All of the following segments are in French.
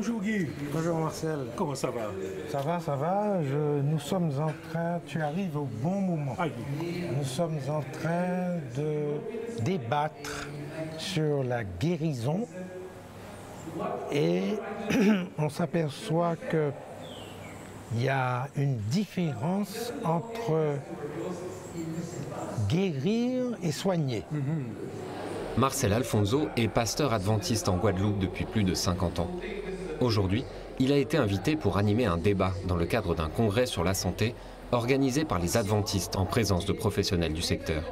Bonjour Guy. Bonjour Marcel. Comment ça va? Ça va, ça va. Nous sommes en train, tu arrives au bon moment. Aïe. Nous sommes en train de débattre sur la guérison et on s'aperçoit qu'il y a une différence entre guérir et soigner. Marcel Alfonso est pasteur adventiste en Guadeloupe depuis plus de 50 ans. Aujourd'hui, il a été invité pour animer un débat dans le cadre d'un congrès sur la santé organisé par les adventistes en présence de professionnels du secteur.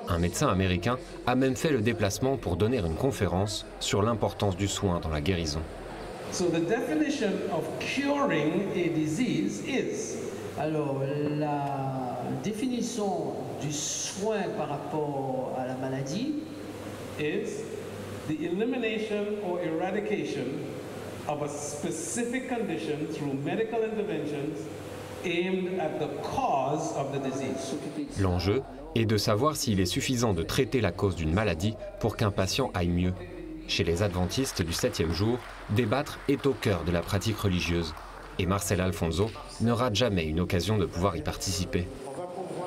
Un médecin américain a même fait le déplacement pour donner une conférence sur l'importance du soin dans la guérison. So the definition of curing a disease is. Alors la définition du soin par rapport à la maladie is the elimination or eradication of a specific condition through medical interventions aimed at the cause of the disease. L'enjeu est de savoir s'il est suffisant de traiter la cause d'une maladie pour qu'un patient aille mieux. Chez les adventistes du 7e jour, débattre est au cœur de la pratique religieuse. Et Marcel Alfonso ne rate jamais une occasion de pouvoir y participer.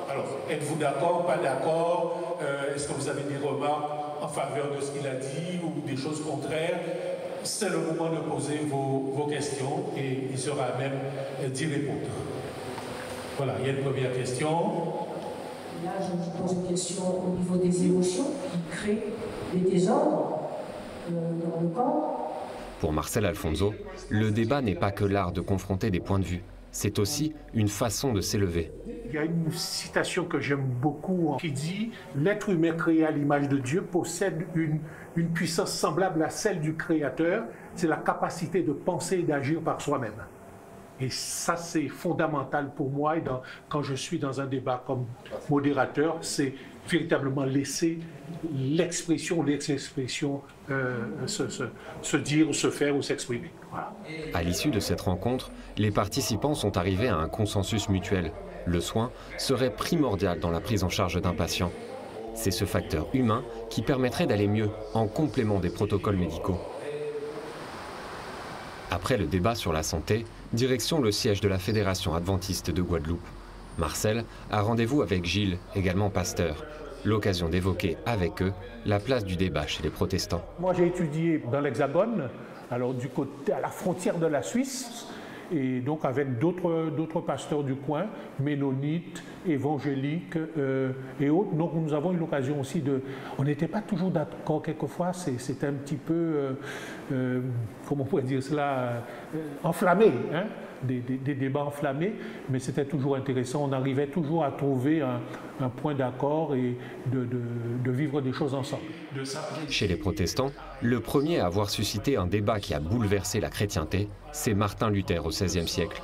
Alors, êtes-vous d'accord, pas d'accord? Est-ce que vous avez des remarques en faveur de ce qu'il a dit ou des choses contraires? C'est le moment de poser vos questions et il sera à même d'y répondre. Voilà, il y a une première question. Là, je vous pose une question au niveau des émotions qui créent des désordres dans le corps. Pour Marcel Alfonso, le débat n'est pas que l'art de confronter des points de vue. C'est aussi une façon de s'élever. Il y a une citation que j'aime beaucoup qui dit « L'être humain créé à l'image de Dieu possède une puissance semblable à celle du Créateur. C'est la capacité de penser et d'agir par soi-même. » Et ça, c'est fondamental pour moi. Et quand je suis dans un débat comme modérateur, c'est véritablement laisser l'expression, l'ex-expression se dire, se faire ou s'exprimer. Voilà. À l'issue de cette rencontre, les participants sont arrivés à un consensus mutuel. Le soin serait primordial dans la prise en charge d'un patient. C'est ce facteur humain qui permettrait d'aller mieux en complément des protocoles médicaux. Après le débat sur la santé, direction le siège de la Fédération adventiste de Guadeloupe. Marcel a rendez-vous avec Gilles, également pasteur. L'occasion d'évoquer avec eux la place du débat chez les protestants. Moi, j'ai étudié dans l'Hexagone, alors du côté à la frontière de la Suisse, et donc avec d'autres pasteurs du coin, ménonites, évangéliques et autres. Donc nous avons eu l'occasion aussi de... On n'était pas toujours d'accord quelquefois, c'était un petit peu, comment on pourrait dire cela, enflammé, hein? Des débats enflammés, mais c'était toujours intéressant. On arrivait toujours à trouver un point d'accord et de vivre des choses ensemble. Chez les protestants, le premier à avoir suscité un débat qui a bouleversé la chrétienté, c'est Martin Luther au XVIe siècle.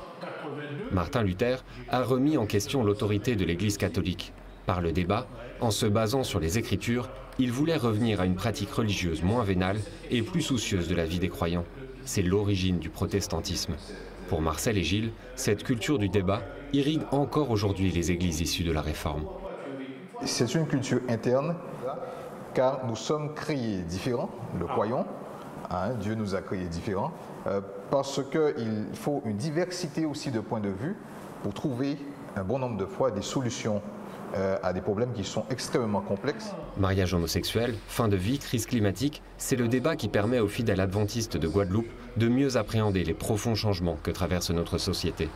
Martin Luther a remis en question l'autorité de l'Église catholique. Par le débat, en se basant sur les Écritures, il voulait revenir à une pratique religieuse moins vénale et plus soucieuse de la vie des croyants. C'est l'origine du protestantisme. Pour Marcel et Gilles, cette culture du débat irrigue encore aujourd'hui les églises issues de la Réforme. C'est une culture interne, car nous sommes créés différents, le croyons. Hein, Dieu nous a créés différents, parce qu'il faut une diversité aussi de points de vue pour trouver un bon nombre de fois des solutions à des problèmes qui sont extrêmement complexes. Mariage homosexuel, fin de vie, crise climatique, c'est le débat qui permet aux fidèles adventistes de Guadeloupe de mieux appréhender les profonds changements que traverse notre société.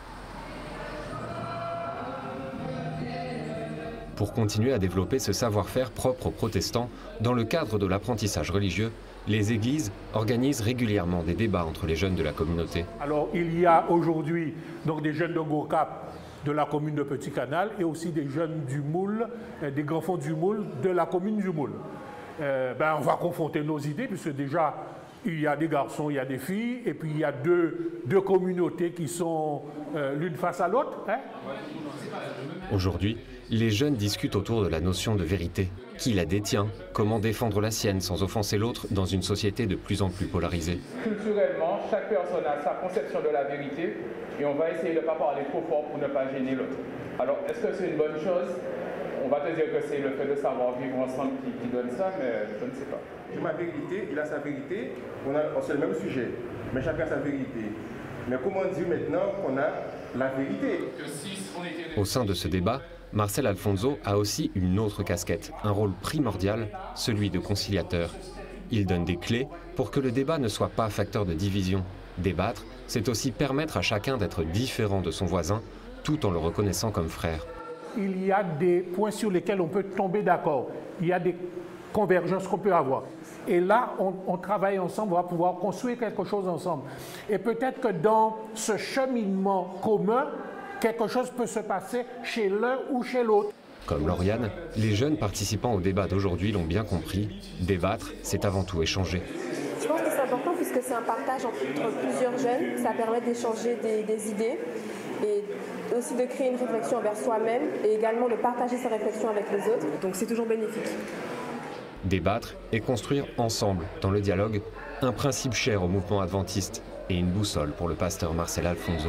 Pour continuer à développer ce savoir-faire propre aux protestants, dans le cadre de l'apprentissage religieux, les églises organisent régulièrement des débats entre les jeunes de la communauté. Alors il y a aujourd'hui donc des jeunes de Gocap de la commune de Petit Canal et aussi des jeunes du Moule, des grands fonds du Moule de la commune du Moule. On va confronter nos idées puisque déjà il y a des garçons, il y a des filles et puis il y a deux communautés qui sont l'une face à l'autre. Hein? Aujourd'hui, les jeunes discutent autour de la notion de vérité. Qui la détient? Comment défendre la sienne sans offenser l'autre dans une société de plus en plus polarisée? Culturellement, chaque personne a sa conception de la vérité et on va essayer de ne pas parler trop fort pour ne pas gêner l'autre. Alors, est-ce que c'est une bonne chose? On va te dire que c'est le fait de savoir vivre ensemble qui donne ça, mais je ne sais pas. J'ai ma vérité, il a sa vérité, on a le même sujet. mais chacun sa vérité. Mais comment dire maintenant qu'on a la vérité? Au sein de ce débat, Marcel Alfonso a aussi une autre casquette, un rôle primordial, celui de conciliateur. Il donne des clés pour que le débat ne soit pas facteur de division. Débattre, c'est aussi permettre à chacun d'être différent de son voisin, tout en le reconnaissant comme frère. Il y a des points sur lesquels on peut tomber d'accord. Il y a des convergences qu'on peut avoir. Et là, on travaille ensemble, on va pouvoir construire quelque chose ensemble. Et peut-être que dans ce cheminement commun, quelque chose peut se passer chez l'un ou chez l'autre. Comme Lauriane, les jeunes participants au débat d'aujourd'hui l'ont bien compris. Débattre, c'est avant tout échanger. Je pense que c'est important puisque c'est un partage entre plusieurs jeunes. Ça permet d'échanger des idées et aussi de créer une réflexion envers soi-même et également de partager ses réflexions avec les autres. Donc c'est toujours bénéfique. Débattre et construire ensemble, dans le dialogue, un principe cher au mouvement adventiste et une boussole pour le pasteur Marcel Alfonso.